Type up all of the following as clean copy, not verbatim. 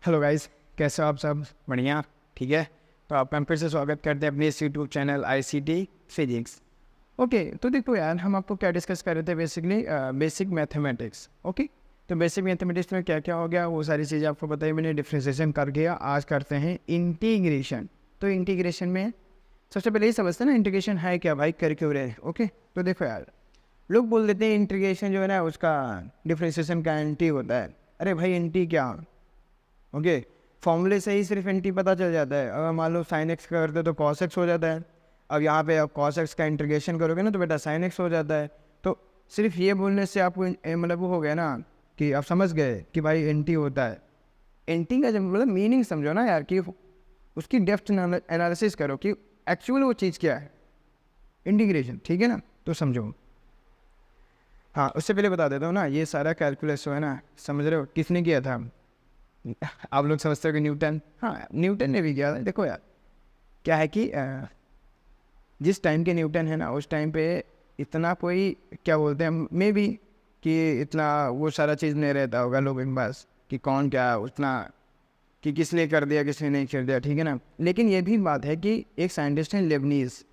Hello guys, कैसे हो आप सब? बढ़िया, ठीक है। तो आपका हम फिर से स्वागत करते हैं अपने इस YouTube channel ICT physics. Okay, तो देखो यार, हम आपको क्या डिस्कस कर रहे थे बेसिकली बेसिक मैथमेटिक्स। ओके, तो बेसिक मैथमेटिक्स में क्या क्या हो गया वो सारी चीज़ें आपको बताई मैंने, डिफ्रेंसिएशन कर गया। आज करते हैं इंटीग्रेशन। तो इंटीग्रेशन में सबसे पहले ये समझते हैं ना इंटीग्रेशन है क्या भाई, कर क्यों रहे हैं। ओके, तो देखो यार, लोग बोल देते हैं इंटीग्रेशन जो है ना उसका डिफ्रेंसिएशन का एंटी होता है। अरे भाई एंटी क्या? ओके, फॉर्मूले से ही सिर्फ एंटी पता चल जाता है। अगर मान लो साइन एक्स का करते तो कॉस एक्स हो जाता है। अब यहाँ पे आप कॉस एक्स का इंटीग्रेशन करोगे ना तो बेटा साइन एक्स हो जाता है। तो सिर्फ ये बोलने से आपको मतलब वो हो गया ना कि आप समझ गए कि भाई एंटी होता है। एंटी का जब मतलब मीनिंग समझो ना यार, कि उसकी डेप्थ एनालिसिस करो कि एक्चुअल वो चीज़ क्या है, इंटीग्रेशन। ठीक है ना, तो समझो। हाँ, उससे पहले बता देता हूँ ना, ये सारा कैलकुलस है ना, समझ रहे हो किसने किया था? आप लोग समझते हो कि न्यूटन। हाँ, न्यूटन ने भी किया था। देखो यार, क्या है कि जिस टाइम के न्यूटन है ना उस टाइम पे इतना कोई क्या बोलते हैं मे बी कि इतना वो सारा चीज़ नहीं रहता होगा लोगों के पास कि कौन क्या उतना कि किसने कर दिया किसने नहीं कर दिया। ठीक है ना, लेकिन ये भी बात है कि एक साइंटिस्ट हैं लेबनीज,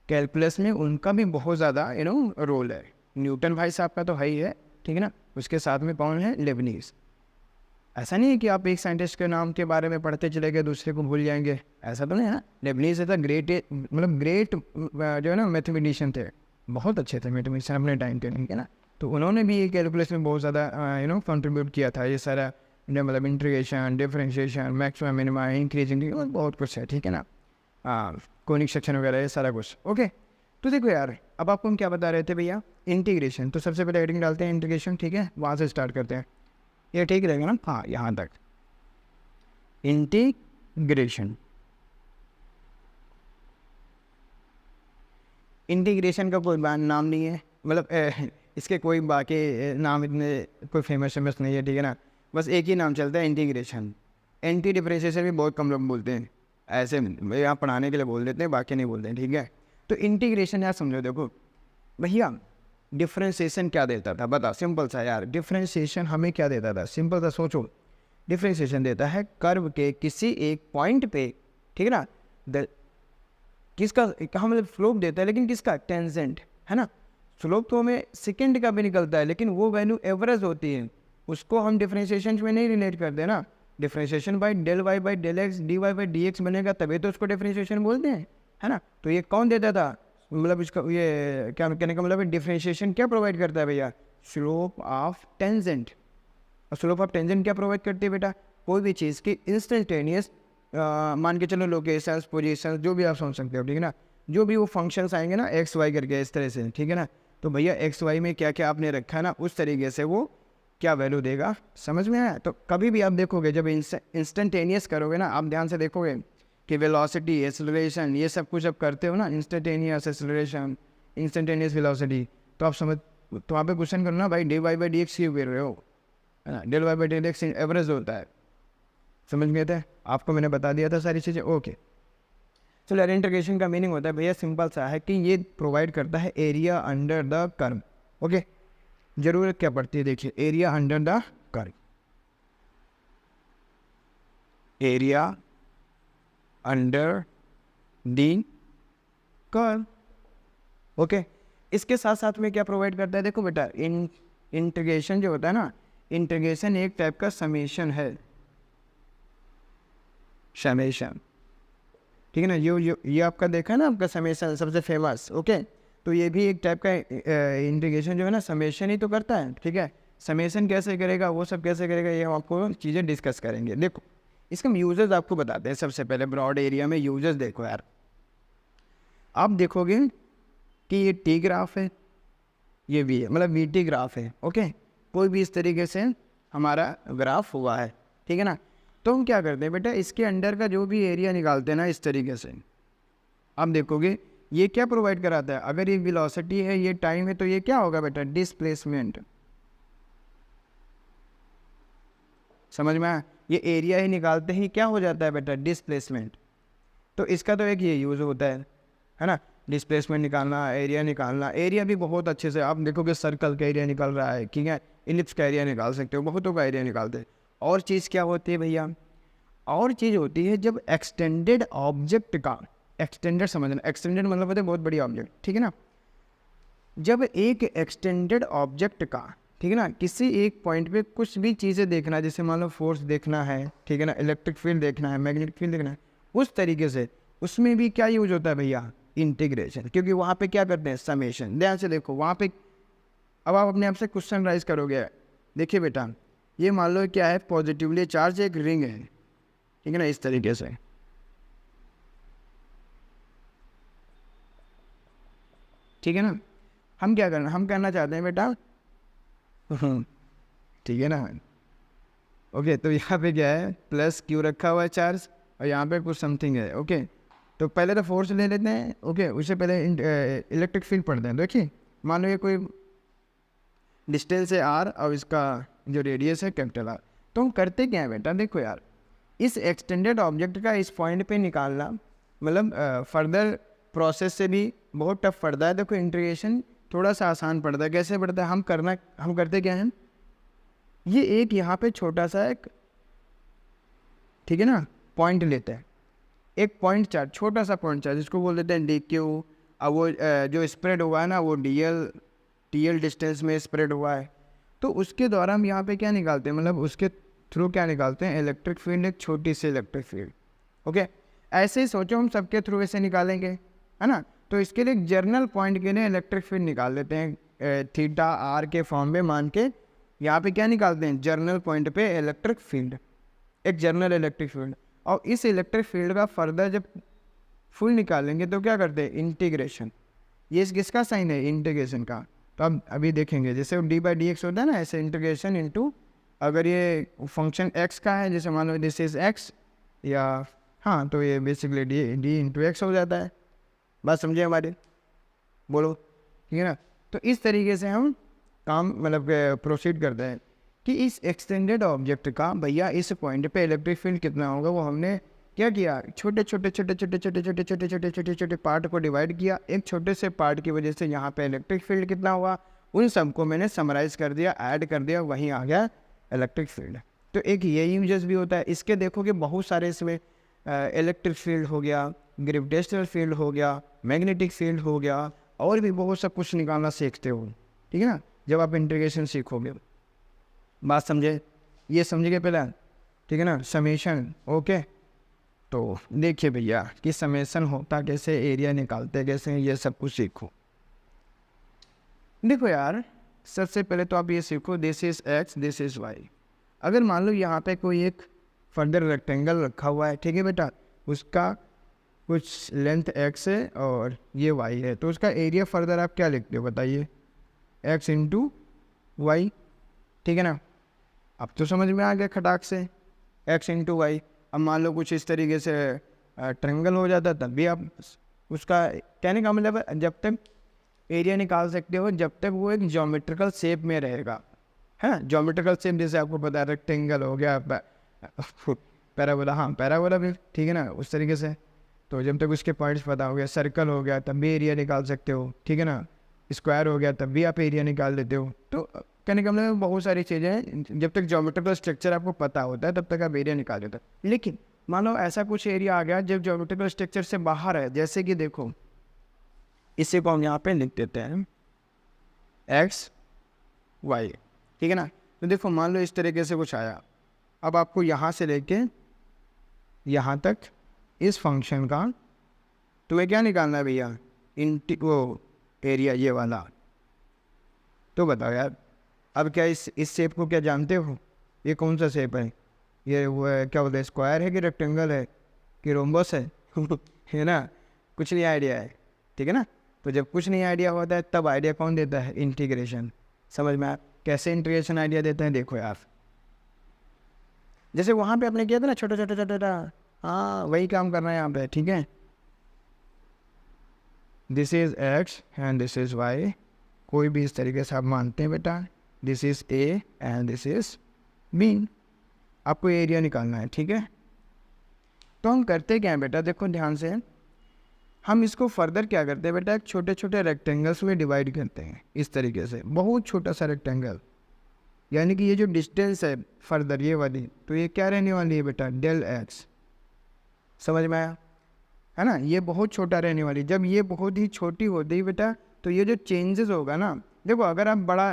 कैलकुलस में उनका भी बहुत ज़्यादा रोल है। न्यूटन भाई साहब का तो है ही है, ठीक है ना, उसके साथ में कौन है? लेबनीज। ऐसा नहीं है कि आप एक साइंटिस्ट के नाम के बारे में पढ़ते चले गए दूसरे को भूल जाएंगे, ऐसा तो नहीं है ना। लेबनीज था ग्रेट, मतलब ग्रेट जो है ना मैथमेटिशियन थे, बहुत अच्छे थे मैथमेटिशियन अपने टाइम के, ठीक है ना। तो उन्होंने भी ये कैलकुलस में बहुत ज़्यादा कंट्रीब्यूट किया था। ये सारा मतलब integration, differentiation, maximum minima, increasing, बहुत कुछ है, ठीक है ना। कोनिक सेक्शन वगैरह ये सारा कुछ। ओके, तो देखो यार, अब आपको हम क्या बता रहे थे भैया, इंटीग्रेशन। तो सबसे पहले हेडिंग डालते हैं इंटीग्रेशन, ठीक है, वहाँ से स्टार्ट करते हैं। ये ठीक रहेगा ना? हाँ, यहाँ तक इंटीग्रेशन। इंटीग्रेशन का कोई नाम नहीं है, मतलब इसके कोई बाकी नाम इतने कोई फेमस नहीं है, ठीक है ना। बस एक ही नाम चलता है, इंटीग्रेशन। एंटी डिफरेंशिएशन भी बहुत कम लोग बोलते हैं, ऐसे यहाँ पढ़ाने के लिए बोल देते हैं, बाकी नहीं बोलते हैं, ठीक है। तो इंटीग्रेशन यार समझो, देखो भैया, डिफरेंशिएशन क्या देता था बता, सिंपल सा यार। डिफरेंशिएशन हमें क्या देता था, सिंपल सा सोचो। डिफरेंशिएशन देता है कर्व के किसी एक पॉइंट पे, ठीक है ना, किसका कहाँ मतलब स्लोप देता है, लेकिन किसका? टेंजेंट, है ना। स्लोप तो हमें सेकंड का भी निकलता है, लेकिन वो वैल्यू एवरेज होती है, उसको हम डिफरेंशिएशन में नहीं रिलेट करते ना। Differentiation by del y by del x d y by d x बनेगा, तभी तो उसको डिफरेंशिएशन बोलते हैं, है ना। तो ये कौन देता था, मतलब इसका ये क्या कहने का मतलब है, डिफरेंशिएशन क्या प्रोवाइड करता है भैया? Slope of tangent. और स्लोप ऑफ टेंजेंट क्या प्रोवाइड करती है बेटा? कोई भी चीज़ की इंस्टेंटेनियस, मान के चलो लोकेशंस, पोजीशंस, जो भी आप समझ सकते हो, ठीक है ना। जो भी वो फंक्शंस आएंगे ना एक्स वाई करके इस तरह से, ठीक है ना। तो भैया एक्स वाई में क्या क्या आपने रखा है ना, उस तरीके से वो क्या वैल्यू देगा, समझ में आया? तो कभी भी आप देखोगे जब इंस्टेंटेनियस करोगे ना, आप ध्यान से देखोगे कि वेलोसिटी, एक्सेलरेशन, ये सब कुछ आप करते हो ना, इंस्टेंटेनियस एक्सेलरेशन, इंस्टेंटेनियस वेलोसिटी, तो आप समझ, तो वहाँ पे क्वेश्चन करो ना भाई, d y by d x क्यों कर रहे हो, है ना। Del y by del x average होता है, समझ गए थे? आपको मैंने बता दिया था सारी चीज़ें। ओके, चलो यार, इंटीग्रेशन का मीनिंग होता है भैया सिंपल सा है कि ये प्रोवाइड करता है area under the curve. Okay, जरूरत क्या पड़ती है, देखिए, area under the curve, area under the curve. Okay, इसके साथ साथ में क्या प्रोवाइड करता है, देखो बेटा, इंटीग्रेशन जो होता है ना, इंटीग्रेशन एक टाइप का समेशन है, समेशन, ठीक है ना। ये आपका देखा है ना, आपका समेशन सबसे फेमस। ओके, तो ये भी एक टाइप का इंटीग्रेशन जो है ना समेशन ही तो करता है, ठीक है। समेशन कैसे करेगा, वो सब कैसे करेगा, ये हम आपको चीज़ें डिस्कस करेंगे। देखो, इसके हम यूजेस आपको बताते हैं। सबसे पहले ब्रॉड एरिया में यूजेस देखो यार, आप देखोगे कि ये टी ग्राफ है, ये भी है, मतलब वी टी ग्राफ है। ओके, कोई भी इस तरीके से हमारा ग्राफ हुआ है, ठीक है ना। तो हम क्या करते हैं बेटा, इसके अंडर का जो भी एरिया निकालते हैं ना इस तरीके से, आप देखोगे ये क्या प्रोवाइड कराता है। अगर ये वेलोसिटी है, ये टाइम है, तो ये क्या होगा बेटा? डिस्प्लेसमेंट। समझ में आया? ये एरिया ही निकालते ही क्या हो जाता है बेटा? डिस्प्लेसमेंट। तो इसका तो एक ये यूज़ होता है ना, डिस्प्लेसमेंट निकालना, एरिया निकालना। एरिया भी बहुत अच्छे से आप देखोगे, सर्कल का एरिया निकल रहा है, ठीक है, इलिप्स का एरिया निकाल सकते हो, बहुतों का एरिया निकालते हैं। और चीज़ क्या होती है भैया, और चीज़ होती है जब एक्सटेंडेड ऑब्जेक्ट का, एक्सटेंडेड समझना, एक्सटेंडेड मतलब होता है बहुत बड़ी ऑब्जेक्ट, ठीक है ना। जब एक एक्सटेंडेड ऑब्जेक्ट का, ठीक है ना, किसी एक पॉइंट पे कुछ भी चीज़ें देखना है, जैसे मान लो फोर्स देखना है, ठीक है ना, इलेक्ट्रिक फील्ड देखना है, मैग्नेटिक फील्ड देखना है, उस तरीके से उसमें भी क्या यूज होता है भैया, इंटीग्रेशन, क्योंकि वहाँ पे क्या करते हैं, समेशन। ध्यान से देखो वहाँ पे, अब आप अपने आप से क्वेश्चन राइज करोगे। देखिए बेटा, ये मान लो क्या है, पॉजिटिवली चार्ज एक रिंग है, ठीक है ना, इस तरीके से, ठीक है ना। हम क्या करना, हम करना चाहते हैं बेटा ठीक है ना। ओके, तो यहाँ पे क्या है, प्लस क्यू रखा हुआ है चार्ज, और यहाँ पे कुछ समथिंग है। ओके, तो पहले तो फोर्स ले लेते हैं। ओके, उससे पहले इलेक्ट्रिक फील्ड पढ़ते हैं। देखिए मान लो ये कोई डिस्टेंस है आर, और इसका जो रेडियस है कैपिटल आर। तो हम करते क्या है बेटा, देखो यार, इस एक्सटेंडेड ऑब्जेक्ट का इस पॉइंट पे निकालना, मतलब फर्दर प्रोसेस से भी बहुत टफ पड़ता है। देखो इंटीग्रेशन थोड़ा सा आसान पड़ता है। कैसे पड़ता है, हम करते क्या हैं, ये एक यहाँ पे छोटा सा एक, ठीक है ना, पॉइंट लेते हैं, एक पॉइंट चार्ज, छोटा सा पॉइंट चार्ज, जिसको बोल देते हैं डी क्यू। अब वो जो स्प्रेड हुआ है ना, वो डी एल डिस्टेंस में स्प्रेड हुआ है। तो उसके द्वारा हम यहाँ पे क्या निकालते हैं, मतलब उसके थ्रू क्या निकालते हैं, इलेक्ट्रिक फील्ड, एक छोटी सी इलेक्ट्रिक फील्ड। ओके, ऐसे ही सोचो हम सबके थ्रू ऐसे निकालेंगे, है ना। तो इसके लिए एक जर्नल पॉइंट के लिए इलेक्ट्रिक फील्ड निकाल लेते हैं, थीटा आर के फॉर्म में मान के। यहाँ पे क्या निकालते हैं, जर्नल पॉइंट पे इलेक्ट्रिक फील्ड, एक जर्नल इलेक्ट्रिक फील्ड। और इस इलेक्ट्रिक फील्ड का फर्दर जब फुल निकालेंगे तो क्या करते हैं, इंटीग्रेशन। ये किसका साइन है, इंटीग्रेशन का। तो अब अभी देखेंगे, जैसे डी बाई डी एक्स होता है ना, ऐसे इंटीग्रेशन इनटू, अगर ये फंक्शन एक्स का है, जैसे मान लो दिस इज एक्स, या हाँ, तो ये बेसिकली डी इंटू एक्स हो जाता है। बात समझे हमारे, बोलो, ठीक है ना। तो इस तरीके से हम काम मतलब प्रोसीड करते हैं कि इस एक्सटेंडेड ऑब्जेक्ट का भैया इस पॉइंट पे इलेक्ट्रिक फील्ड कितना होगा, वो हमने क्या किया, छोटे छोटे छोटे छोटे छोटे छोटे छोटे छोटे छोटे छोटे पार्ट को डिवाइड किया। एक छोटे से पार्ट की वजह से यहाँ पे इलेक्ट्रिक फील्ड कितना हुआ, उन सबको मैंने समराइज कर दिया, ऐड कर दिया, वहीं आ गया इलेक्ट्रिक फील्ड। तो एक ये यूजेस भी होता है इसके। देखोगे बहुत सारे इसमें इलेक्ट्रिक फील्ड हो गया, ग्रेविटेशनल फील्ड हो गया, मैग्नेटिक फील्ड हो गया, और भी बहुत सब कुछ निकालना सीखते हो, ठीक है ना, जब आप इंटीग्रेशन सीखोगे। बात समझे, ये समझिए पहले, ठीक है ना, समेशन। ओके, तो देखिए भैया कि समेशन होता कैसे, एरिया निकालते कैसे, ये सब कुछ सीखो। देखो यार, सबसे पहले तो आप ये सीखो, this is x, this is y. अगर मान लो यहाँ पे कोई एक फर्दर रेक्टेंगल रखा हुआ है, ठीक है बेटा, उसका कुछ लेंथ एक्स है और ये वाई है, तो उसका एरिया फर्दर आप क्या लिखते हो बताइए, एक्स इंटू वाई, ठीक है ना। अब तो समझ में आ गया खटाक से, एक्स इंटू वाई। अब मान लो कुछ इस तरीके से ट्रायंगल हो जाता, तब भी आप उसका कहने का मतलब है, जब तक एरिया निकाल सकते हो जब तक वो एक ज्योमेट्रिकल शेप में रहेगा, है ज्योमेट्रिकल शेप। जैसे आपको पता है रेक्टेंगल हो गया, पैराबोला, हाँ पैराबोला भी, ठीक है ना, उस तरीके से। तो जब तक उसके पॉइंट्स पता हो गया, सर्कल हो गया तब भी एरिया निकाल सकते हो, ठीक है ना, स्क्वायर हो गया तब भी आप एरिया निकाल लेते हो। तो कहने का मतलब बहुत सारी चीज़ें हैं, जब तक ज्योमेट्रिकल स्ट्रक्चर आपको पता होता है तब तक आप एरिया निकाल देते हो। लेकिन मान लो ऐसा कुछ एरिया आ गया जब ज्योमेट्रिकल स्ट्रक्चर से बाहर है, जैसे कि देखो इसी को हम यहाँ पे लिख देते हैं एक्स वाई, ठीक है ना। तो देखो मान लो इस तरीके से कुछ आया, अब आपको यहाँ से लेके यहाँ तक इस फंक्शन का तुम्हें क्या निकालना है भैया, वो एरिया ये वाला। तो बताओ यार, अब क्या इस शेप को क्या जानते हो, ये कौन सा शेप है, ये वो है, क्या बोलते हैं, स्क्वायर है कि रेक्टेंगल है कि रोम्बस है है ना, कुछ नहीं आइडिया है, ठीक है ना। तो जब कुछ नहीं आइडिया होता है तब आइडिया कौन देता है, इंटीग्रेशन। समझ में आया कैसे इंटीग्रेशन आइडिया देते हैं, देखो यार, जैसे वहाँ पे आपने किया था ना छोटा छोटा छोटा, हाँ वही काम करना है यहाँ पे, ठीक है। This is x and this is y, कोई भी इस तरीके से आप मानते हैं बेटा, this is A and this is B, आपको एरिया निकालना है, ठीक है। तो हम करते क्या है बेटा, देखो ध्यान से, हम इसको फर्दर क्या करते हैं बेटा, एक छोटे छोटे रेक्टेंगल्स में डिवाइड करते हैं, इस तरीके से बहुत छोटा सा रेक्टेंगल, यानी कि ये जो डिस्टेंस है फर्दर ये वाली, तो ये क्या रहने वाली है बेटा, डेल एक्स। समझ में आया है ना, ये बहुत छोटा रहने वाली। जब ये बहुत ही छोटी होती है बेटा, तो ये जो चेंजेस होगा ना, देखो अगर आप बड़ा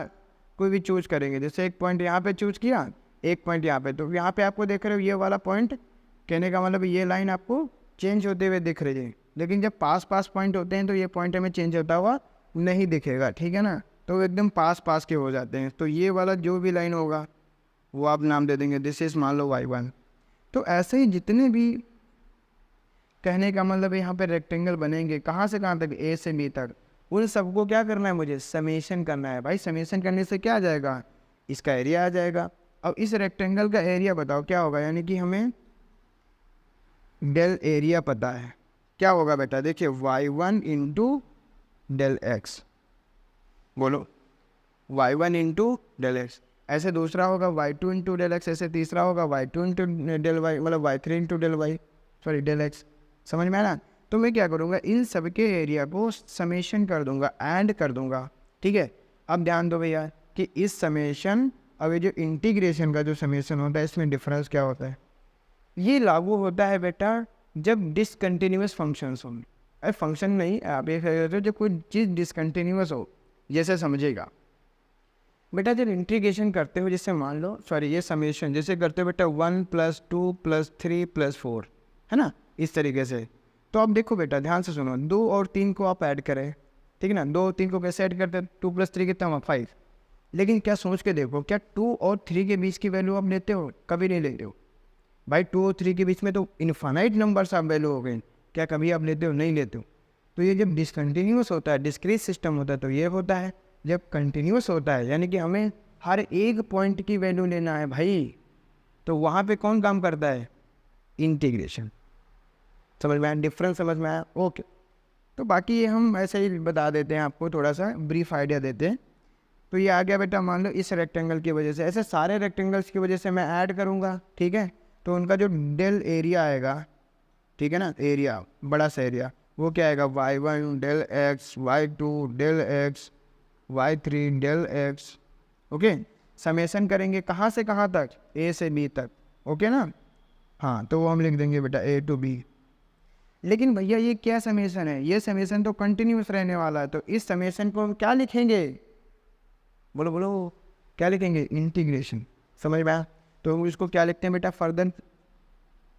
कोई भी चूज करेंगे, जैसे एक पॉइंट यहाँ पे चूज किया, एक पॉइंट यहाँ पे, तो यहाँ पे आपको देख रहे हो ये वाला पॉइंट, कहने का मतलब ये लाइन आपको चेंज होते हुए दिख रही है। लेकिन जब पास पास पॉइंट होते हैं तो ये पॉइंट हमें चेंज होता हुआ नहीं दिखेगा, ठीक है ना, तो एकदम पास पास के हो जाते हैं। तो ये वाला जो भी लाइन होगा वो आप नाम दे देंगे, दिस इज मान लो y1। तो ऐसे ही जितने भी, कहने का मतलब यहाँ पे रेक्टेंगल बनेंगे, कहाँ से कहाँ तक, ए से बी तक, उन सबको क्या करना है, मुझे समेशन करना है भाई। समेशन करने से क्या आ जाएगा, इसका एरिया आ जाएगा। अब इस रेक्टेंगल का एरिया बताओ क्या होगा, यानी कि हमें डेल एरिया पता है, क्या होगा बेटा, देखिए y1 इंटू डेल एक्स, बोलो y1 इंटू डेल एक्स, ऐसे दूसरा होगा y2 इंटू डेल एक्स, ऐसे तीसरा होगा y2 इंटू डेल वाई, मतलब y3 into del y, sorry del x. समझ में आया ना। तो मैं क्या करूँगा, इन सब के एरिया को समेशन कर दूंगा, ऐड कर दूंगा, ठीक है। अब ध्यान दो भैया कि इस समेशन और ये जो इंटीग्रेशन का जो समेशन होता है, इसमें डिफरेंस क्या होता है, ये लागू होता है बेटा जब डिसकंटिन्यूस फंक्शंस हों। अरे फंक्शन नहीं, आप ये कह रहे हो जब कोई चीज़ डिसकंटिन्यूस हो, जैसे समझेगा बेटा, जब इंटीग्रेशन करते हो, जैसे मान लो, सॉरी ये समेशन जैसे करते हो बेटा 1 + 2 + 3 + 4, है ना, इस तरीके से। तो अब देखो बेटा ध्यान से सुनो, 2 और 3 को आप ऐड करें, ठीक है ना, 2 और 3 को कैसे ऐड करते हैं, 2 + 3 कितना हुआ 5। लेकिन क्या सोच के देखो, क्या 2 और 3 के बीच की वैल्यू आप लेते हो, कभी नहीं लेते हो भाई। 2 और 3 के बीच में तो इन्फानाइट नंबर्स आप वैल्यू हो गए, क्या कभी आप लेते हो, नहीं लेते हो। तो ये जब डिसकंटिन्यूस होता है, डिस्क्रीट सिस्टम होता है, तो ये होता है। जब कंटिन्यूस होता है, यानी कि हमें हर एक पॉइंट की वैल्यू लेना है भाई, तो वहाँ पे कौन काम करता है, इंटीग्रेशन। समझ में आया, डिफरेंस समझ में आया, ओके। तो बाकी ये हम ऐसे ही बता देते हैं आपको, थोड़ा सा ब्रीफ आइडिया देते हैं। तो ये आ गया बेटा, मान लो इस रेक्टेंगल की वजह से, ऐसे सारे रेक्टेंगल्स की वजह से मैं ऐड करूँगा, ठीक है। तो उनका जो डेल एरिया आएगा, ठीक है ना, एरिया बड़ा सा एरिया, वो क्या आएगा, y1 del x, y2 del x, y3 del x, okay. Summation करेंगे कहाँ से कहाँ तक, a से b तक, ओके ना। हाँ, तो वो हम लिख देंगे बेटा a to b। लेकिन भैया ये क्या समेशन है, ये समेशन तो कंटिन्यूस रहने वाला है, तो इस समेशन को हम क्या लिखेंगे, बोलो बोलो, क्या लिखेंगे, इंटीग्रेशन। समझ में आया। तो हम इसको क्या लिखते हैं बेटा, further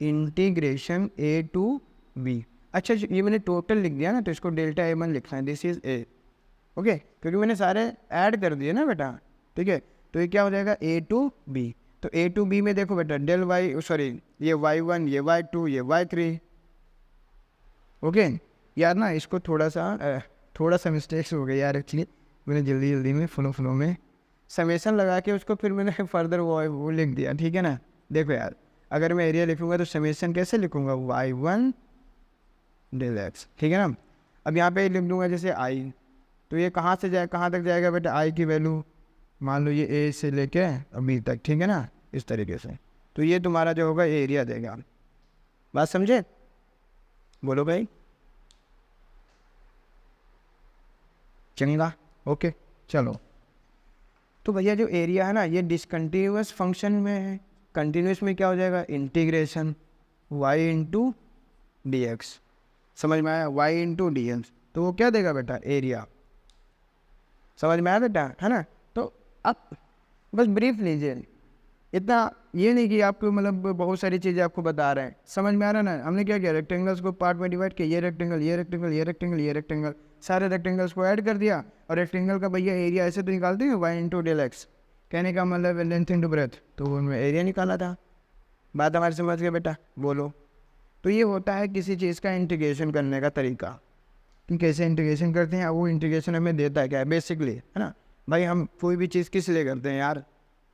integration a to b। अच्छा ये मैंने टोटल लिख दिया ना, तो इसको डेल्टा a1 लिखना है, दिस इज a, ओके, क्योंकि मैंने सारे ऐड कर दिए ना बेटा, ठीक है। तो ये क्या हो जाएगा, a to b। तो a to b में देखो बेटा, डेल y, सॉरी ये y1, ये y2, ये y3, ओके। यार ना इसको थोड़ा सा मिस्टेक्स हो गए यार, एक्चुअली मैंने जल्दी में फ्लो में समेशन लगा के उसको फिर मैंने फर्दर वो लिख दिया, ठीक है ना। देखो यार, अगर मैं एरिया लिखूंगा तो समेशन कैसे लिखूंगा, y1 डेल एक्स, ठीक है ना। अब यहाँ पे लिख दूंगा जैसे i, तो ये कहाँ से जाए, कहाँ तक जाएगा बेटा, i की वैल्यू मान लो ये a से लेके b तक, ठीक है ना, इस तरीके से। तो ये तुम्हारा जो होगा एरिया देगा। बात समझे, बोलो भाई, चलेगा, ओके। चलो, तो भैया जो एरिया है ना, ये डिसकंटिन्यूस फंक्शन में है, कंटिन्यूस में क्या हो जाएगा, integration y into D x. समझ में आया, y इंटू डी एक्स, तो वो क्या देगा बेटा, एरिया। समझ में आया बेटा, है ना। तो अब बस ब्रीफ लीजिए, इतना ये नहीं कि आपको मतलब बहुत सारी चीज़ें आपको बता रहे हैं, समझ में आ रहा है ना। हमने क्या किया, रेक्टेंगल्स को पार्ट में डिवाइड किया, ये रेक्टेंगल, ये रेक्टेंगल, ये रेक्टेंगल, ये रेक्टेंगल, सारे रेक्टेंगल्स को ऐड कर दिया। और रेक्टेंगल का भैया एरिया ऐसे तो निकालते हैं, y इंटू डेल एक्स, कहने का मतलब लेंथ इंटू ब्रेथ, तो उनमें एरिया निकाला था। बात हमारी समझ गए बेटा, बोलो। तो ये होता है किसी चीज़ का इंटीग्रेशन करने का तरीका, कि कैसे इंटीग्रेशन करते हैं। वो इंटीग्रेशन हमें देता है क्या है, बेसिकली, है ना भाई। हम कोई भी चीज़ किस लिए करते हैं यार,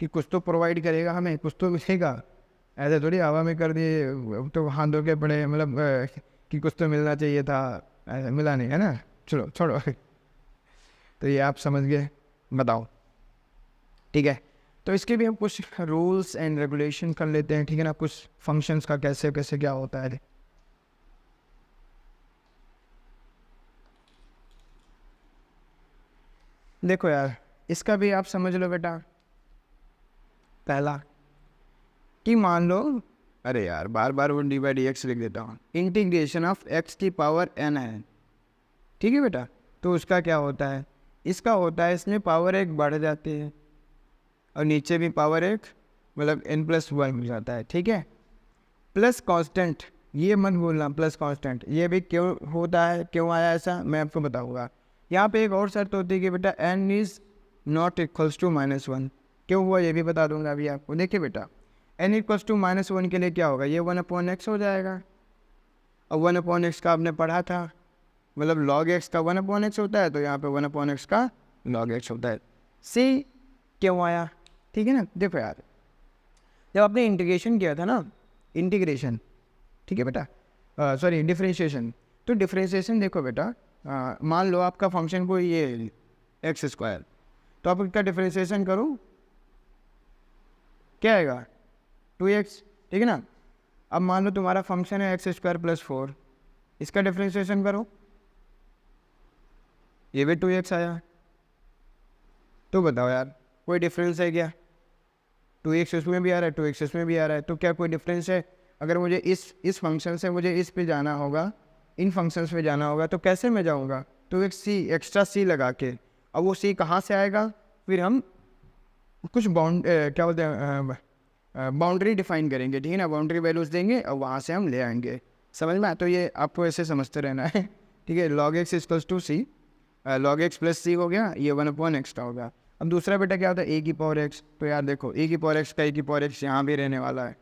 कि कुछ तो प्रोवाइड करेगा हमें, कुछ तो मिलेगा। ऐसे थोड़ी हवा में कर दिए तो हाथ धो के पड़े, मतलब कि कुछ तो मिलना चाहिए था, ऐसा मिला नहीं, है ना। चलो छोड़ो तो ये आप समझ गए, बताओ, ठीक है। तो इसके भी हम कुछ रूल्स एंड रेगुलेशन कर लेते हैं, ठीक है ना, कुछ फंक्शंस का कैसे कैसे क्या होता है। देखो यार, इसका भी आप समझ लो बेटा, पहला कि मान लो, अरे यार बार बार वो डी बाई डी एक्स लिख देता हूँ, इंटीग्रेशन ऑफ एक्स की पावर एन है, ठीक है बेटा। तो उसका क्या होता है, इसका होता है इसमें पावर एक बढ़ जाती है और नीचे भी पावर एक मतलब n प्लस वन हो जाता है, ठीक है। प्लस कांस्टेंट, ये मत भूलना, प्लस कांस्टेंट ये भी क्यों होता है, क्यों आया ऐसा मैं आपको बताऊंगा। यहाँ पे एक और शर्त होती है कि बेटा n is not equals to -1, क्यों हुआ ये भी बता दूंगा अभी आपको। देखिए बेटा n इक्वल्स टू -1 के लिए क्या होगा, ये 1/x हो जाएगा, और 1/x का आपने पढ़ा था, मतलब log x का 1/x होता है, तो यहाँ पे 1/x का log x होता है। सी क्यों आया, ठीक है ना। देखो यार जब आपने इंटीग्रेशन किया था ना, इंटीग्रेशन, ठीक है बेटा, सॉरी डिफ्रेंशिएशन, तो डिफ्रेंशिएशन देखो बेटा, मान लो आपका फंक्शन कोई ये x², तो आप इसका डिफ्रेंशिएशन करो, क्या आएगा 2x, ठीक है ना। अब मान लो तुम्हारा फंक्शन है x² + 4, इसका डिफ्रेंशिएशन करो, ये भी 2x आया। तो बताओ यार कोई डिफरेंस है क्या, 2x इसमें भी आ रहा है, 2x इसमें भी आ रहा है, तो क्या कोई डिफरेंस है। अगर मुझे इस फंक्शन से मुझे इस पे जाना होगा, इन फंक्शंस पे जाना होगा, तो कैसे मैं जाऊँगा, तो एक सी एक्स्ट्रा सी लगा के, अब वो सी कहाँ से आएगा, फिर हम कुछ क्या बोलते हैं बाउंड्री डिफाइन करेंगे, ठीक है ना, बाउंड्री वैल्यूज़ देंगे और वहाँ से हम ले आएंगे, समझ में। तो ये आपको ऐसे समझते रहना है, ठीक है। log x equals to C, log x plus C हो गया, ये 1/x का होगा। अब दूसरा बेटा क्या होता है a की पावर x, तो यार देखो a की पावर x का a की पावर x यहाँ भी रहने वाला है,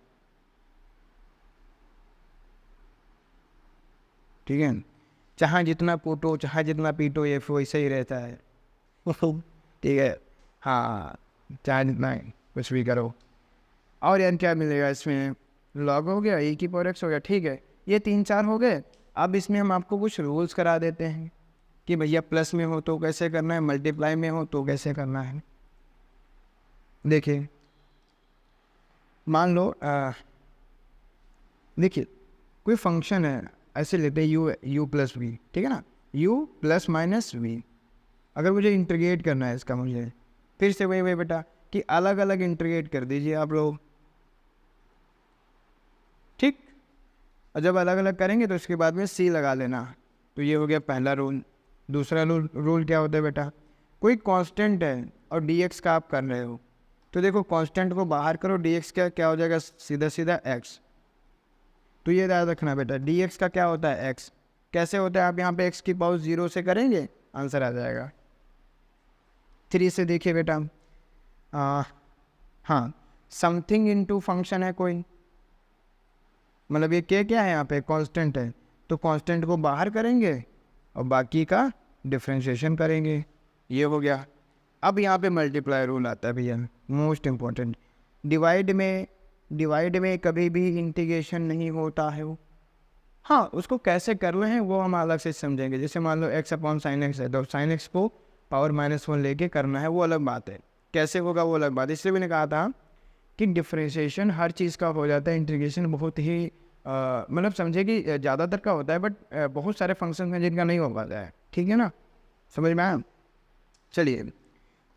ठीक है। चाहे जितना कूटो चाहे जितना पीटो ये वैसे ही रहता है, ठीक है, हाँ चाहे जितना कुछ भी करो। और यार क्या मिलेगा इसमें, log हो गया, a की पावर x हो गया, ठीक है। ये 3-4 हो गए। अब इसमें हम आपको कुछ रूल्स करा देते हैं कि भैया प्लस में हो तो कैसे करना है, मल्टीप्लाई में हो तो कैसे करना है। देखिए मान लो देखिए कोई फंक्शन है, ऐसे लेते हैं u प्लस वी, ठीक है ना, u प्लस माइनस वी। अगर मुझे इंटीग्रेट करना है इसका, मुझे फिर से वही बेटा कि अलग अलग इंटीग्रेट कर दीजिए आप लोग, ठीक। और जब अलग अलग करेंगे तो उसके बाद में c लगा लेना। तो ये हो गया पहला रूल। दूसरा रूल क्या होता है बेटा, कोई कांस्टेंट है और dx का आप कर रहे हो, तो देखो कांस्टेंट को बाहर करो, dx का क्या हो जाएगा, सीधा सीधा x। तो ये याद रखना बेटा, dx का क्या होता है x, कैसे होता है, आप यहाँ पे x की पावर 0 से करेंगे, आंसर आ जाएगा। 3 से देखिए बेटा, हाँ समथिंग इनटू फंक्शन है कोई, मतलब ये क्या है यहाँ पे कांस्टेंट है, तो कांस्टेंट को बाहर करेंगे और बाकी का डिफ्रेंशिएशन करेंगे, ये हो गया। अब यहाँ पे मल्टीप्लाई रूल आता है भैया, मोस्ट इम्पोर्टेंट। डिवाइड में कभी भी इंटीग्रेशन नहीं होता है वो, हाँ उसको कैसे कर रहे हैं वो हम अलग से समझेंगे। जैसे मान लो x/sin x है, तो sin x को पावर -1 लेके करना है, वो अलग बात है, कैसे होगा वो अलग बात। इसलिए मैंने कहा था कि डिफ्रेंशिएशन हर चीज़ का हो जाता है, इंटीग्रेशन बहुत ही मतलब समझे कि ज़्यादातर का होता है, बट बहुत सारे फंक्शन हैं जिनका नहीं हो पाता है, ठीक है ना, समझ में आया। चलिए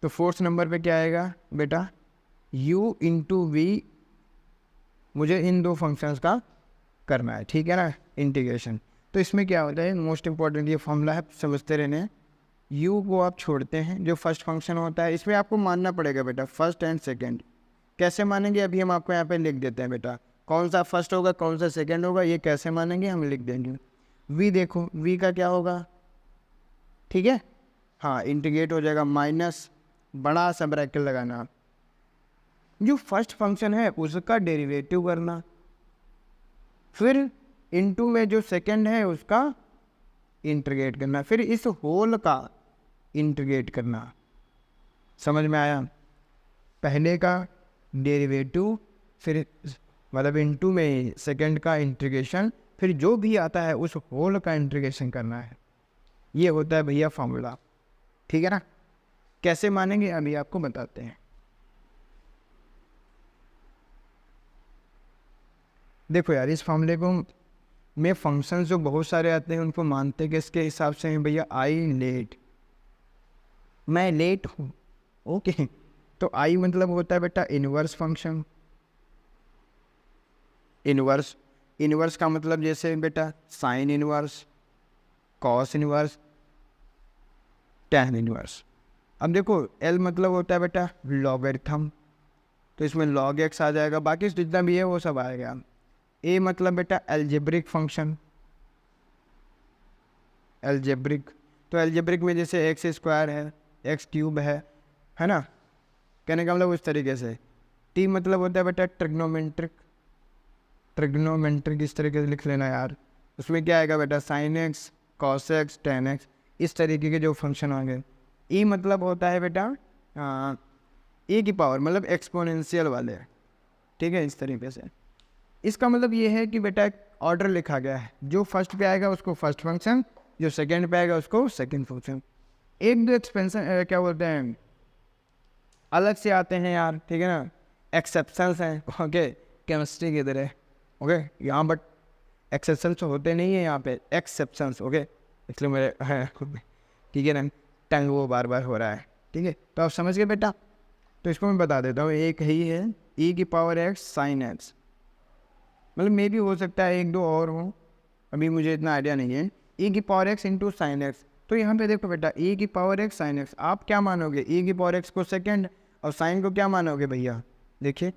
तो 4th नंबर पे क्या आएगा बेटा, u इंटू वी, मुझे इन दो फंक्शंस का करना है, ठीक है ना, इंटीग्रेशन। तो इसमें क्या होता है, मोस्ट इंपॉर्टेंट ये फॉर्मूला है, समझते रहने। u को आप छोड़ते हैं, जो फर्स्ट फंक्शन होता है इसमें आपको मानना पड़ेगा बेटा फर्स्ट एंड सेकेंड। कैसे मानेंगे अभी हम आपको यहाँ पे लिख देते हैं बेटा, कौन सा फर्स्ट होगा कौन सा सेकेंड होगा ये कैसे मानेंगे हम लिख देंगे। v देखो, v का क्या होगा, ठीक है, हाँ इंटीग्रेट हो जाएगा, माइनस बड़ा सा ब्रैकेट लगाना, जो फर्स्ट फंक्शन है उसका डेरिवेटिव करना, फिर इनटू में जो सेकंड है उसका इंटीग्रेट करना, फिर इस होल का इंटीग्रेट करना। समझ में आया, पहले का डेरिवेटिव, फिर मतलब इनटू में सेकंड का इंटीग्रेशन, फिर जो भी आता है उस होल का इंटीग्रेशन करना है। ये होता है भैया फॉर्मूला, ठीक है ना। कैसे मानेंगे अभी आपको बताते हैं। देखो यार इस फॉर्मूले को में फंक्शंस जो बहुत सारे आते हैं उनको मानते किसके हिसाब से हैं भैया, आई लेट, मैं लेट हूँ, ओके तो आई मतलब होता है बेटा इनवर्स फंक्शन। इनवर्स, इनवर्स का मतलब जैसे बेटा sine inverse, cos inverse, tan inverse. अब देखो एल मतलब होता है बेटा लॉगरिथम, तो इसमें लॉग एक्स आ जाएगा, बाकी जितना भी है वो सब आएगा। ए मतलब बेटा एल्जेब्रिक फंक्शन, एल्जेब्रिक, तो एल्जेब्रिक में जैसे एक्स स्क्वायर है, एक्स क्यूब है ना, कहने का मतलब उस तरीके से। टी मतलब होता है बेटा ट्रिग्नोमेट्रिक, ट्रिग्नोमेट्रिक इस तरीके से लिख लेना यार, उसमें क्या आएगा बेटा sine x, cos x, ten x, इस तरीके के जो फंक्शन होंगे। ई मतलब होता है बेटा ए की पावर, मतलब एक्सपोनेंशियल वाले, ठीक है, इस तरीके से। इसका मतलब ये है कि बेटा एक ऑर्डर लिखा गया है, जो फर्स्ट पे आएगा उसको फर्स्ट फंक्शन, जो सेकंड पे आएगा उसको सेकंड फंक्शन। एक दो एक्सपेंशन क्या बोलते हैं अलग से आते हैं यार, ठीक है ना, एक्सेप्शंस हैं, ओके, केमिस्ट्री की तरह, ओके, यहाँ बट एक्सेप्शंस होते नहीं है यहाँ पे, एक्सेप्शंस, ओके, इसलिए मेरे ठीक है ना, टंग वो बार बार हो रहा है, ठीक है, तो आप समझ गए बेटा। तो इसको मैं बता देता हूँ, एक ही है ई की पावर एक्स साइन एक्स, मतलब मे भी हो सकता है एक दो और हो, अभी मुझे इतना आइडिया नहीं है। ई की power x into sine x, तो यहाँ पे देखो बेटा ई की पावर एक्स साइन एक्स, आप क्या मानोगे, ई की पावर एक्स को सेकंड और साइन को क्या मानोगे भैया, देखिए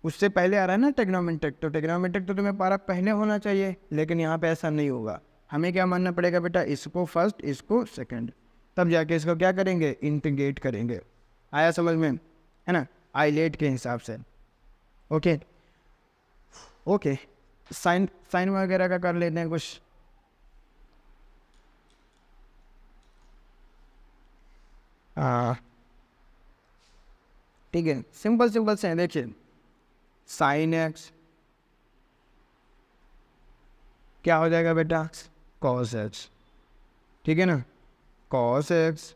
उससे पहले आ रहा है ना टेग्नोमेट्रिक, तो टेग्नोमेट्रिक तो तुम्हें पारा पहले होना चाहिए, लेकिन यहाँ पे ऐसा नहीं होगा, हमें क्या मानना पड़ेगा बेटा, इसको फर्स्ट इसको सेकंड, तब जाके इसको क्या करेंगे, इंटीग्रेट करेंगे। आया समझ में, है ना, आइलेट के हिसाब से, ओके ओके। साइन साइन वगैरह का कर लेते हैं कुछ। ठीक है, सिंपल सिंपल से हैं, देखिए साइन एक्स क्या हो जाएगा बेटा, कॉस एक्स, ठीक है ना, कॉस एक्स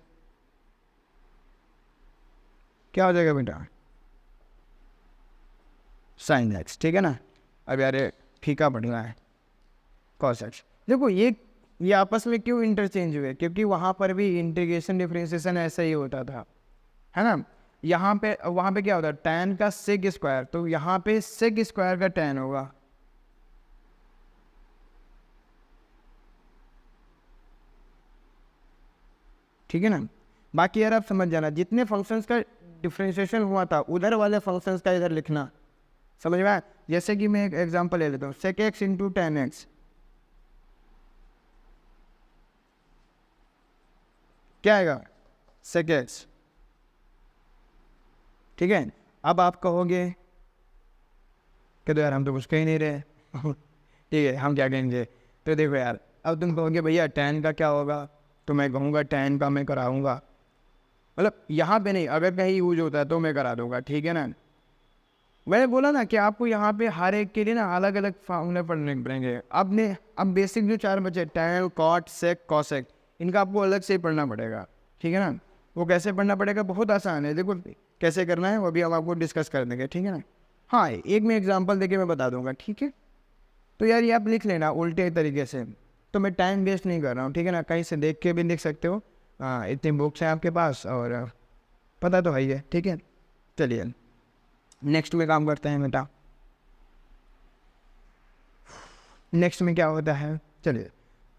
क्या हो जाएगा बेटा, साइन एक्स, ठीक है ना। अब यार फीका पड़ना है, कॉस एक्स। देखो ये आपस में क्यों इंटरचेंज हुए, क्योंकि वहाँ पर भी इंटीग्रेशन डिफरेंशिएशन ऐसा ही होता था, है ना। यहाँ पे वहाँ पे क्या होता है, टैन का सेक स्क्वायर, तो यहाँ पे सेक स्क्वायर का टैन होगा, ठीक है ना। बाकी यार आप समझ जाना, जितने फंक्शंस का डिफरेंशिएशन हुआ था उधर वाले फंक्शंस का इधर लिखना, समझ में आया। जैसे कि मैं एक एग्जांपल ले लेता हूँ, sec x into ten x, क्या आएगा, सेक एक्स, ठीक है। अब आप कहोगे कि तो यार हम तो कुछ कह ही नहीं रहे ठीक है, हम क्या कहेंगे, तो देखो यार अब तुम कहोगे भैया टैन का क्या होगा, तो मैं कहूँगा टैन का मैं कराऊँगा, मतलब यहाँ पे नहीं, अगर कहीं यूज होता है तो मैं करा दूँगा, ठीक है ना। मैंने बोला ना कि आपको यहाँ पे हर एक के लिए ना अलग अलग फॉर्मूले पढ़ने पड़ेंगे। अब बेसिक जो चार बचे, टैन, कॉट, सेक, कॉसेक, इनका आपको अलग से ही पढ़ना पड़ेगा, ठीक है ना। वो कैसे पढ़ना पड़ेगा, बहुत आसान है, देखो कैसे करना है वो भी हम आपको डिस्कस कर देंगे, ठीक है ना। हाँ, एक मैं एग्जांपल देके मैं बता दूंगा, ठीक है। तो यार ये आप लिख लेना उल्टे तरीके से, तो मैं टाइम वेस्ट नहीं कर रहा हूँ, ठीक है ना, कहीं से देख के भी लिख सकते हो। हाँ, इतनी बुक्स हैं आपके पास और पता तो है ही है, ठीक है। चलिए नेक्स्ट में काम करते हैं बेटा। नेक्स्ट में क्या होता है, चलिए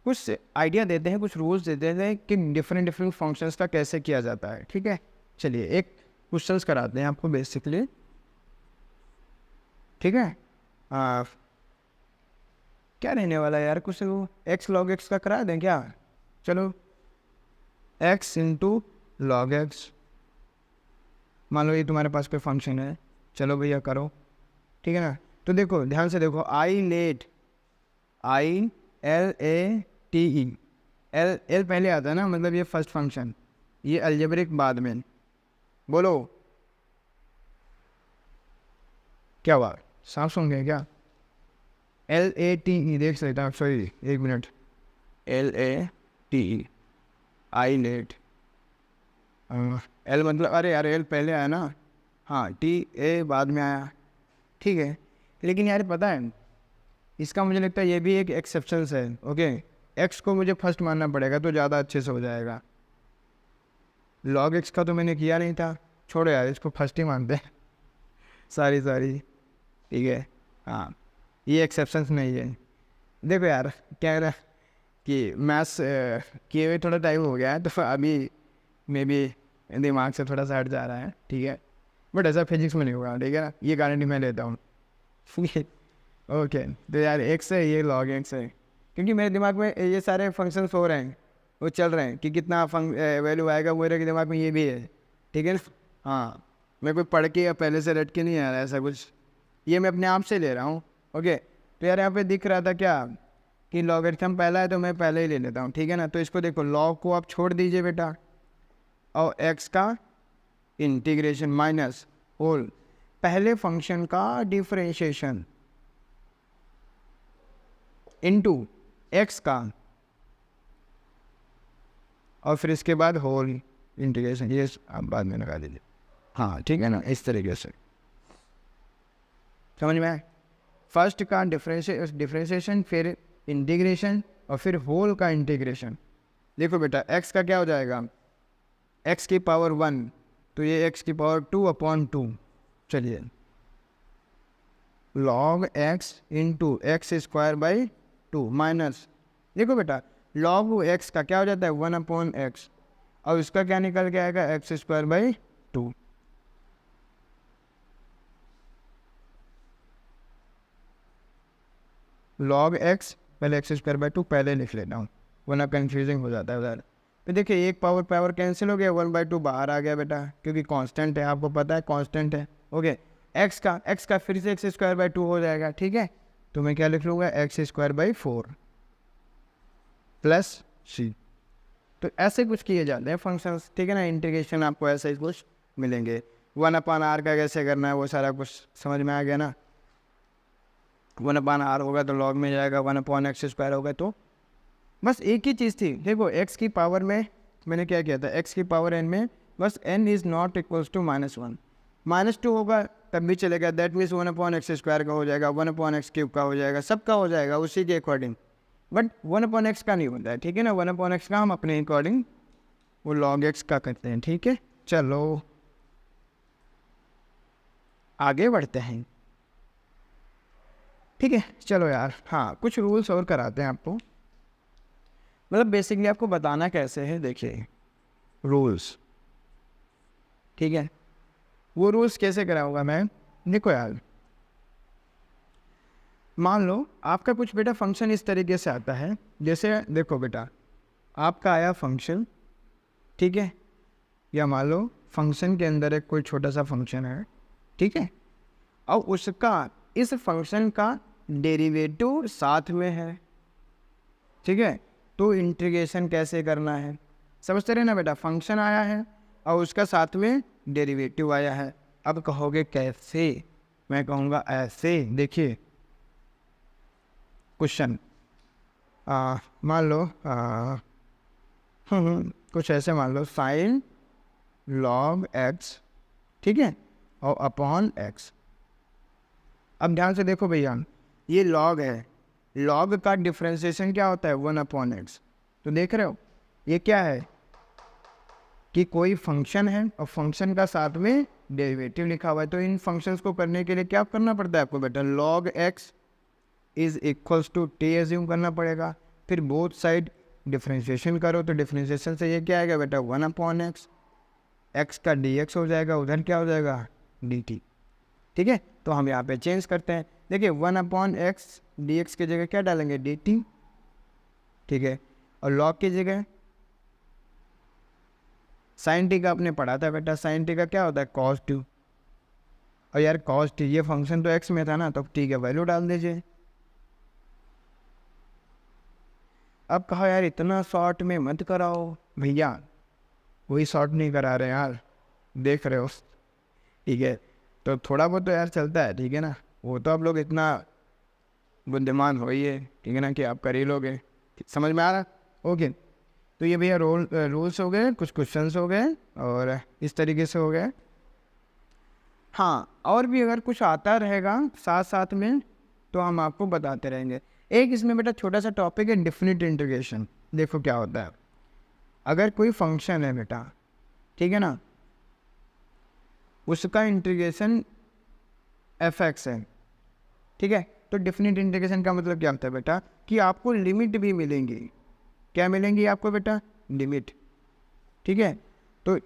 कुछ आइडिया देते हैं, कुछ रूल्स देते हैं कि डिफरेंट डिफरेंट फंक्शंस का कैसे किया जाता है, ठीक है। चलिए एक क्वेश्चंस कराते हैं आपको बेसिकली, ठीक है। क्या रहने वाला है यार, कुछ वो एक्स लॉग एक्स का करा दें क्या, चलो एक्स इंटू लॉग एक्स, मान लो ये तुम्हारे पास कोई फंक्शन है, चलो भैया करो, ठीक है ना। तो देखो ध्यान से देखो, I let, I L A T E, L L पहले आता है ना, मतलब ये फर्स्ट फंक्शन, ये अलजेब्रिक बाद में, बोलो क्या हुआ, साफ सुन गए क्या, एल ए टी ई देख लेता हूँ, सॉरी एक minute, L A T E, I let, L मतलब अरे यार एल पहले आया ना, हाँ टी ए बाद में आया, ठीक है। लेकिन यार पता है इसका मुझे लगता है ये भी एक एक्सेप्शन है, ओके। एक्स को मुझे फर्स्ट मानना पड़ेगा तो ज़्यादा अच्छे से हो जाएगा, लॉग एक्स का तो मैंने किया नहीं था, छोड़ो यार, इसको फर्स्ट ही मानते हैं। सॉरी ठीक है। हाँ, ये एक्सेप्शंस नहीं है। देखो यार क्या रहा कि मैथ्स किए हुए थोड़ा टाइम हो गया है, तो अभी मे बी दिमाग से थोड़ा सा हट जा रहा है, ठीक है। बट ऐसा फिजिक्स में नहीं होगा, ठीक है ना, ये गारंटी मैं लेता हूँ। ओके, तो यार एक्स है, ये लॉग एक्स है, क्योंकि मेरे दिमाग में ये सारे फंक्शंस हो रहे हैं, वो चल रहे हैं कि कितना वैल्यू आएगा, मेरे के दिमाग में ये भी है, ठीक है ना। हाँ, मैं कोई पढ़ के या पहले से रट के नहीं आ रहा है ऐसा कुछ, ये मैं अपने आप से ले रहा हूँ। ओके, तो यार यहाँ पे दिख रहा था क्या कि लॉगरिथम पहला है, तो मैं पहले ही ले लेता हूँ, ठीक है ना। तो इसको देखो, लॉग को आप छोड़ दीजिए बेटा, और एक्स का इंटीग्रेशन माइनस होल पहले फंक्शन का डिफरेंशिएशन इनटू एक्स का, और फिर इसके बाद होल इंटीग्रेशन, ये आप बाद में लगा दीजिए। हाँ ठीक है ना, इस तरीके से समझ में आए। फर्स्ट का डिफरेंशिएशन, फिर इंटीग्रेशन, और फिर होल का इंटीग्रेशन। देखो बेटा, एक्स का क्या हो जाएगा, एक्स की पावर 1, तो ये एक्स की पावर 2/2। चलिए, log x into x square by 2 minus, देखो बेटा लॉग एक्स का क्या हो जाता है 1/x, और इसका क्या निकल के आएगा x square by 2। Log x पहले एक्स स्क्वायर बाई 2 पहले लिख लेता हूँ, वरना कंफ्यूजिंग हो जाता है उधर। तो देखिए, एक पावर कैंसिल हो गया, 1/2 बाहर आ गया बेटा, क्योंकि कांस्टेंट है, आपको पता है कांस्टेंट है। ओके, एक्स का फिर से एक्स स्क्वायर बाई 2 हो जाएगा, ठीक है। तो मैं क्या लिख लूँगा, एक्स स्क्वायर बाई 4 प्लस सी। तो ऐसे कुछ किए जाते हैं फंक्शंस, ठीक है ना। इंटीग्रेशन आपको ऐसे ही कुछ मिलेंगे। 1/r का कैसे करना है वो सारा कुछ समझ में आ गया ना। 1/r होगा तो लॉग में जाएगा, 1/x स्क्वायर होगा, तो बस एक ही चीज़ थी। देखो, एक्स की पावर में मैंने क्या किया था, एक्स की पावर n में बस n is not equals to -1, -2 होगा तब भी चलेगा, दैट मीन्स 1/x स्क्वायर का हो जाएगा, 1/x क्यूब का हो जाएगा, सबका हो जाएगा उसी के अकॉर्डिंग। बट 1/x का नहीं होता है, ठीक है ना। 1/x का हम अपने अकॉर्डिंग वो log x का करते हैं, ठीक है। चलो आगे बढ़ते हैं, ठीक है। चलो यार, हाँ कुछ रूल्स और कराते हैं आपको, मतलब बेसिकली आपको बताना कैसे है। देखिए रूल्स, ठीक है, वो रूल्स कैसे कराऊंगा मैं। देखो यार, मान लो आपका कुछ बेटा फंक्शन इस तरीके से आता है, जैसे देखो बेटा, आपका आया फंक्शन, ठीक है, या मान लो फंक्शन के अंदर एक कोई छोटा सा फंक्शन है, ठीक है, और उसका इस फंक्शन का डेरिवेटिव साथ में है, ठीक है। तो इंटीग्रेशन कैसे करना है, समझते रहे ना बेटा। फंक्शन आया है और उसका साथ में डेरिवेटिव आया है। अब कहोगे कैसे, मैं कहूँगा ऐसे। देखिए क्वेश्चन, मान लो कुछ ऐसे मान लो, साइन लॉग एक्स, ठीक है, और अपॉन एक्स। अब ध्यान से देखो भैया, ये लॉग है, लॉग का डिफरेंशिएशन क्या होता है 1/x। तो देख रहे हो ये क्या है कि कोई फंक्शन है और फंक्शन का साथ में डेरिवेटिव लिखा हुआ है। तो इन फंक्शंस को करने के लिए क्या करना पड़ता है आपको बेटा, log x is equals to t assume करना पड़ेगा। फिर बोथ साइड डिफरेंशिएशन करो, तो डिफरेंशिएशन से ये क्या आएगा बेटा 1/x, एक्स का dx हो जाएगा, उधर क्या हो जाएगा dt, ठीक है। तो हम यहाँ पे चेंज करते हैं, देखिए 1/x dx की जगह क्या डालेंगे dt, ठीक है, और लॉग की जगह साइन टी का आपने पढ़ा था बेटा, साइन टी का क्या होता है cos t। और यार cos t, ये फंक्शन तो x में था ना, तो t का वैल्यू डाल दीजिए। अब कहा यार इतना शॉर्ट में मत कराओ भैया, वही शॉर्ट नहीं करा रहे यार, देख रहे हो, ठीक है। तो थोड़ा बहुत तो यार चलता है, ठीक है ना। वो तो आप लोग इतना बुद्धिमान हो ही है, ठीक है ना, कि आप कर ही लोगे, समझ में आ रहा। ओके, तो ये भैया रूल्स हो गए, कुछ क्वेश्चंस हो गए, और इस तरीके से हो गए। हाँ, और भी अगर कुछ आता रहेगा साथ साथ में तो हम आपको बताते रहेंगे। एक इसमें बेटा छोटा सा टॉपिक है डेफिनिट इंटीग्रेशन। देखो क्या होता है, अगर कोई फंक्शन है बेटा, ठीक है ना, उसका इंटीग्रेशन fx है, ठीक है। तो डेफिनेट इंटीग्रेशन का मतलब क्या होता है बेटा, कि आपको लिमिट भी मिलेंगी। क्या मिलेंगी आपको बेटा? लिमिट, ठीक है। तो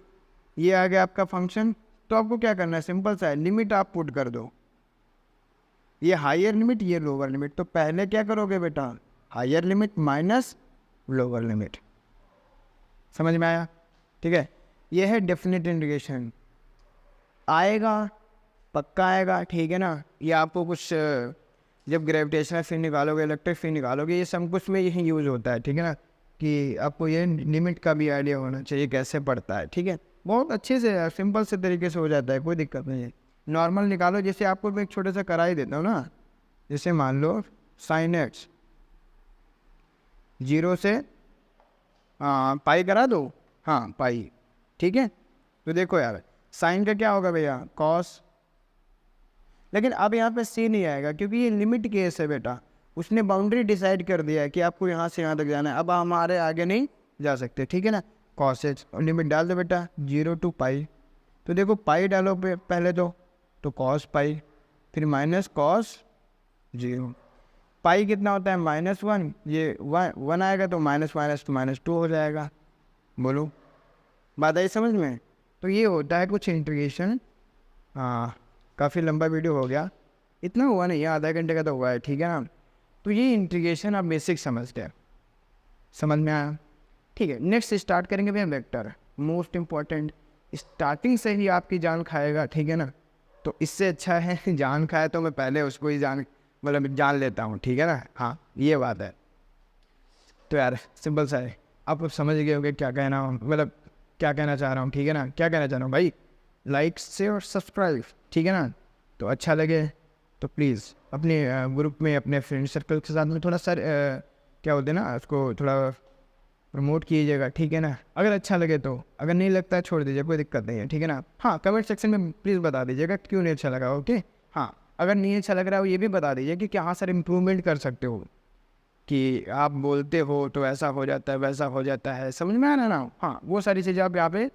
ये आ गया आपका फंक्शन। तो आपको क्या करना है, सिंपल सा है, लिमिट आप पुट कर दो, ये हायर लिमिट, ये लोअर लिमिट। तो पहले क्या करोगे बेटा, higher limit minus lower limit. समझ में आया? ठीक है, ये है डेफिनेट इंटीग्रेशन। आएगा, पक्का आएगा, ठीक है ना। ये आपको कुछ जब ग्रेविटेशनल फील्ड निकालोगे, इलेक्ट्रिक फील्ड निकालोगे, ये सब कुछ में यही यूज़ होता है, ठीक है ना। कि आपको ये लिमिट का भी आइडिया होना चाहिए कैसे पड़ता है, ठीक है। बहुत अच्छे से सिंपल से तरीके से हो जाता है, कोई दिक्कत नहीं है। नॉर्मल निकालो, जैसे आपको मैं एक छोटा सा करा ही देता हूँ ना। जैसे मान लो साइन एक्स 0 से पाई करा दो, हाँ पाई, ठीक है। तो देखो यार, साइन का क्या होगा भैया, कॉस। लेकिन अब यहाँ पे सी नहीं आएगा, क्योंकि ये लिमिट केस है बेटा। उसने बाउंड्री डिसाइड कर दिया है कि आपको यहाँ से यहाँ तक जाना है, अब हमारे आगे नहीं जा सकते, ठीक है ना। कॉस एच, और लिमिट डाल दो बेटा 0 to पाई। तो देखो पाई डालो पहले तो कॉस पाई, फिर माइनस कॉस 0। पाई कितना होता है, -1, ये 1 आएगा तो माइनस माइनस तो -2 हो जाएगा। बोलो, बात आई समझ में? तो ये होता है कुछ इंटीग्रेशन। हाँ, काफ़ी लंबा वीडियो हो गया, इतना हुआ नहीं है, आधा घंटे का तो हुआ है, ठीक है ना। तो ये इंटीग्रेशन आप बेसिक समझते हैं, समझ में आया? ठीक है, नेक्स्ट स्टार्ट करेंगे भैया वेक्टर, मोस्ट इम्पॉर्टेंट। स्टार्टिंग से ही आपकी जान खाएगा, ठीक है ना। तो इससे अच्छा है जान खाए तो मैं पहले उसको ही जान लेता हूँ, ठीक है ना। हाँ, ये बात है। तो यार सिंपल सा है, आप समझ गए होंगे क्या कहना, मतलब क्या कहना चाह रहा हूँ, ठीक है ना। क्या कहना चाह रहा हूँ भाई, लाइक शेयर और सब्सक्राइब, ठीक है ना। तो अच्छा लगे तो प्लीज़ अपने ग्रुप में, अपने फ्रेंड सर्कल के साथ में थोड़ा सा क्या बोलते हैं ना, उसको थोड़ा प्रमोट कीजिएगा, ठीक है ना। अगर अच्छा लगे तो, अगर नहीं लगता है छोड़ दीजिए, कोई दिक्कत नहीं है, ठीक है ना। हाँ, कमेंट सेक्शन में प्लीज़ बता दीजिएगा क्यों नहीं अच्छा लगा, ओके। हाँ, अगर नहीं अच्छा लग रहा हो ये भी बता दीजिए कि क्या सर इम्प्रूवमेंट कर सकते हो, कि आप बोलते हो तो ऐसा हो जाता है, वैसा हो जाता है, समझ में आ रहा ना। हाँ, वो सारी चीज़ें आप यहाँ पे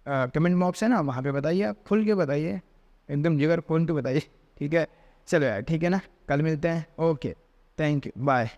कमेंट बॉक्स है ना, वहाँ पे बताइए, आप खुल के बताइए, एकदम जिगर खोल के बताइए, ठीक है। चलो यार, ठीक है ना, कल मिलते हैं, ओके, थैंक यू, बाय।